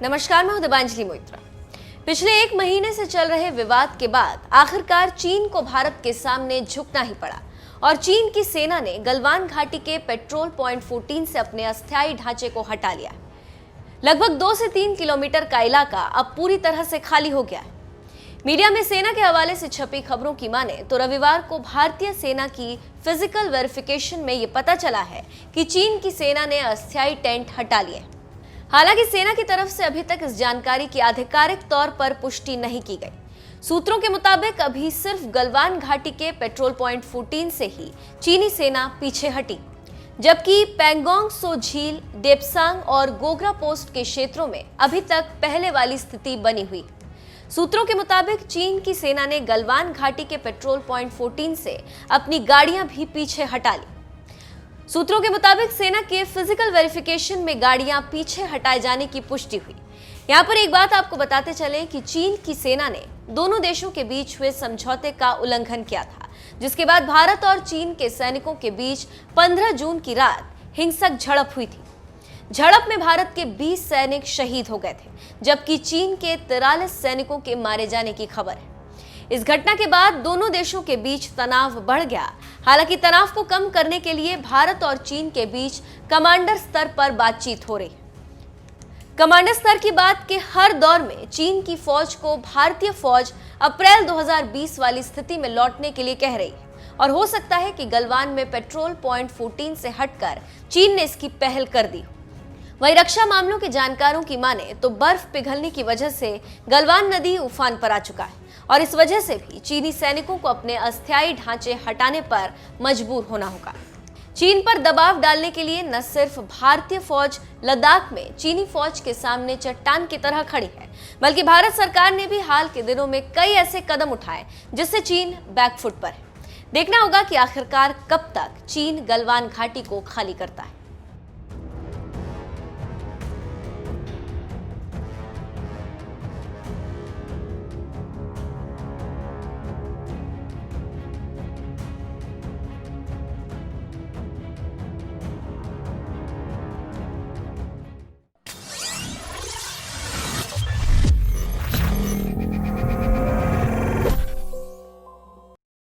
नमस्कार, मैं हूं दिबांजलि मोइत्रा। पिछले एक महीने से चल रहे विवाद के बाद आखिरकार चीन को भारत के सामने झुकना ही पड़ा और चीन की सेना ने गलवान घाटी के पेट्रोल पॉइंट 14 से अपने अस्थायी ढांचे को हटा लिया। लगभग 2 से 3 किलोमीटर का इलाका अब पूरी तरह से खाली हो गया है। मीडिया में सेना के हवाले से छपी खबरों की माने तो रविवार को भारतीय सेना की फिजिकल वेरिफिकेशन में ये पता चला है कि चीन की सेना ने अस्थायी टेंट हटा लिए। हालांकि सेना की तरफ से अभी तक इस जानकारी की आधिकारिक तौर पर पुष्टि नहीं की गई। सूत्रों के मुताबिक अभी सिर्फ गलवान घाटी के पेट्रोल पॉइंट 14 से ही चीनी सेना पीछे हटी, जबकि पैंगोंग सो झील, डेप्सांग और गोग्रा पोस्ट के क्षेत्रों में अभी तक पहले वाली स्थिति बनी हुई। सूत्रों के मुताबिक चीन की सेना ने गलवान घाटी के पेट्रोल पॉइंट 14 से अपनी गाड़ियां भी पीछे हटा ली। सूत्रों के मुताबिक सेना के फिजिकल वेरिफिकेशन में गाड़ियां पीछे हटाए जाने की पुष्टि हुई। यहां पर एक बात आपको बताते चलें कि चीन की सेना ने दोनों देशों के बीच हुए समझौते का उल्लंघन किया था, जिसके बाद भारत और चीन के सैनिकों के बीच 15 जून की रात हिंसक झड़प हुई थी। झड़प में भारत के 20 सैनिक शहीद हो गए थे, जबकि चीन के 43 सैनिकों के मारे जाने की खबर है। इस घटना के बाद दोनों देशों के बीच तनाव बढ़ गया। हालांकि तनाव को कम करने के लिए भारत और चीन के बीच कमांडर स्तर पर बातचीत हो रही है। कमांडर स्तर की बात के हर दौर में चीन की फौज को भारतीय फौज अप्रैल 2020 वाली स्थिति में लौटने के लिए कह रही है और हो सकता है कि गलवान में पेट्रोल पॉइंट 14 से हटकर चीन ने इसकी पहल कर दी। वहीं रक्षा मामलों के जानकारों की माने तो बर्फ पिघलने की वजह से गलवान नदी उफान पर आ चुका है और इस वजह से भी चीनी सैनिकों को अपने अस्थायी ढांचे हटाने पर मजबूर होना होगा। चीन पर दबाव डालने के लिए न सिर्फ भारतीय फौज लद्दाख में चीनी फौज के सामने चट्टान की तरह खड़ी है, बल्कि भारत सरकार ने भी हाल के दिनों में कई ऐसे कदम उठाए जिससे चीन बैकफुट पर है। देखना होगा कि आखिरकार कब तक चीन गलवान घाटी को खाली करता है।